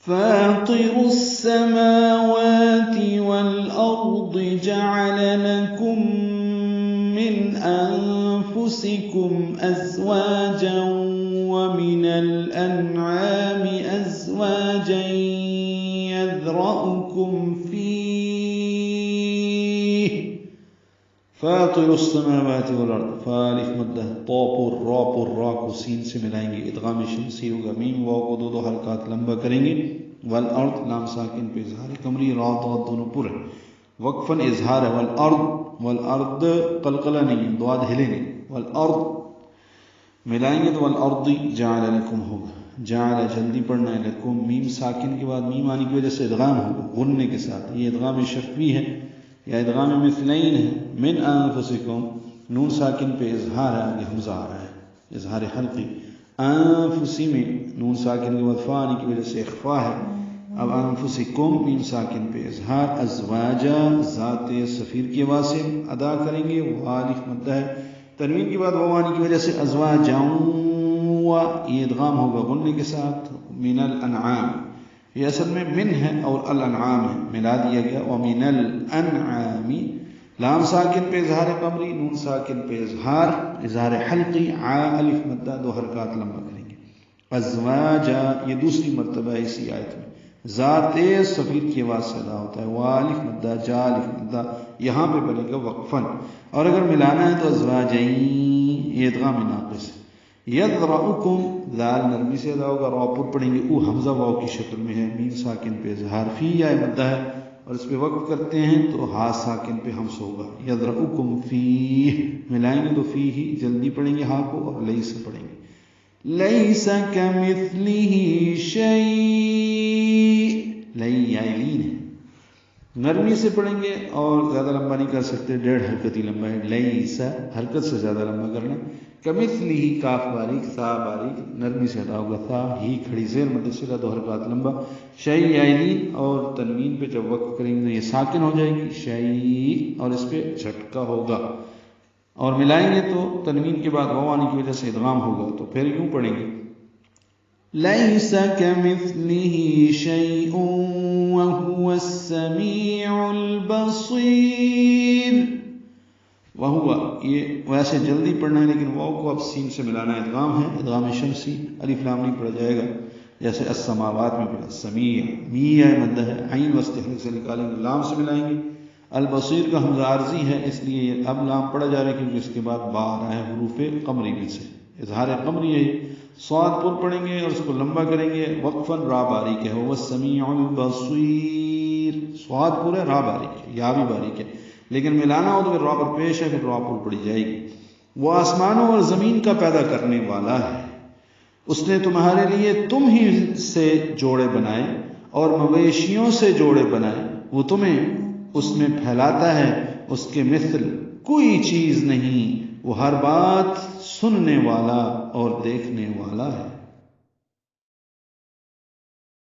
فاطر السماوات والأرض جعل لكم من أنفسكم أزواجا ومن الأنعام أزواجا يذرأكم فيه فاطر السماوات والارض فالف مدہ طاپور راپور را کو سین سے ملائیں گے، ادغام شمسی ہوگا، میم واو کو دو حلقات لمبا کریں گے، والارض لام ساکن پہ اظہار قمری، را ضاد دونوں پر وقفاً اظہار ہے، والارض قلقلہ نہیں ہے، ضاد ہلیں گے، والارض ملائیں گے تو والارض جعل لکم ہوگا، جعل جلدی پڑھنا ہے، لکم میم ساکن کے بعد میم آنے کی وجہ سے ادغام ہوگا غننے کے ساتھ، یہ ادغام شفوی ہے یا ادغام مثلین ہے، من انفسکم نون ساکن پہ اظہار ہے، آگے حمزہ آ رہا ہے اظہار حلقی، انفسی میں نون ساکن کے بعد فا آنے کی وجہ سے اخفا ہے، اب انفسکم میم ساکن پہ اظہار، ازواجا ذات صفیر کی آواز سے ادا کریں گے، والف مدہ ہے، تنوین کے بعد واو آنے کی وجہ سے ازواجا، یہ ادغام ہوگا غننے کے ساتھ، من الانعام یہ اصل میں من ہے اور الانعام ہے، ملا دیا گیا، ومن الانعام لام ساکن پہ اظہار قمری، نون ساکن پہ اظہار حلقی، الف مدہ دو حرکات لمبا کریں گے، ازواجا یہ دوسری مرتبہ ہے اسی آیت میں، ذات صفیر کی آواز سے ادا ہوتا ہے، والف مدہ جا الف مدہ یہاں پہ بنے گا وقفاً، اور اگر ملانا ہے تو ازواجین یہ ادغام ناقص ہے، یذرؤکم ذال نرمی سے ادا ہوگا، را پر پڑھیں گے، او حمزہ واو کی شکل میں ہے، میم ساکن پہ اظہار، فی یا مدہ ہے اور اس پہ وقف کرتے ہیں تو ہا ساکن پہ حمز ہوگا، یذرؤکم فی ملائیں گے تو فی ہی جلدی پڑھیں گے ہا کو، اور لیس پڑھیں گے، لیس کمثلہ شیء، لین ہے، نرمی سے پڑھیں گے اور زیادہ لمبا نہیں کر سکتے، 1.5 حرکت ہی لمبا ہے، لیس حرکت سے زیادہ لمبا کرنا، کمثلہ کاف باریک ثا باریک نرمی سے ادا ہوگا، ثا ہی کھڑی زیر متصلہ 2 حرکات لمبا، شیء اور تنوین پہ جب وقف کریں گے تو یہ ساکن ہو جائے گی شیء اور اس پہ جھٹکا ہوگا، اور ملائیں گے تو تنوین کے بعد واو آنے کی وجہ سے ادغام ہوگا، تو پھر یوں پڑھیں گے، لیس کمثلہ شیء وہو السمیع البصیر، وہو یہ ویسے جلدی پڑھنا ہے لیکن واو کو اب سین سے ملانا ہے، ادغام ہے، ادغام شمسی، الف لام نہیں پڑھا جائے گا جیسے السماوات میں پڑھا، سمیع میہ مدہ ہے، عین وسط حلق سے نکالیں گے، لام سے ملائیں گے، البصیر کا حمزہ عارضی ہے اس لیے اب لام پڑھا جا رہا ہے کیونکہ اس کے بعد با آ رہا ہے حروف قمری میں سے، اظہار قمری ہے، صاد پر پڑھیں گے اور اس کو لمبا کریں گے، وقفاً را باریک ہے، وہ السمیع البصیر، صاد پر ہے را باریک ہے، یا بھی باریک ہے، لیکن ملانا ہو تو پھر را پر پیش ہے، پھر را پر پڑی جائے گی، وہ آسمانوں اور زمین کا پیدا کرنے والا ہے، اس نے تمہارے لیے تم ہی سے جوڑے بنائے اور مویشیوں سے جوڑے بنائے، وہ تمہیں اس میں پھیلاتا ہے، اس کے مثل کوئی چیز نہیں، وہ ہر بات سننے والا اور دیکھنے والا ہے۔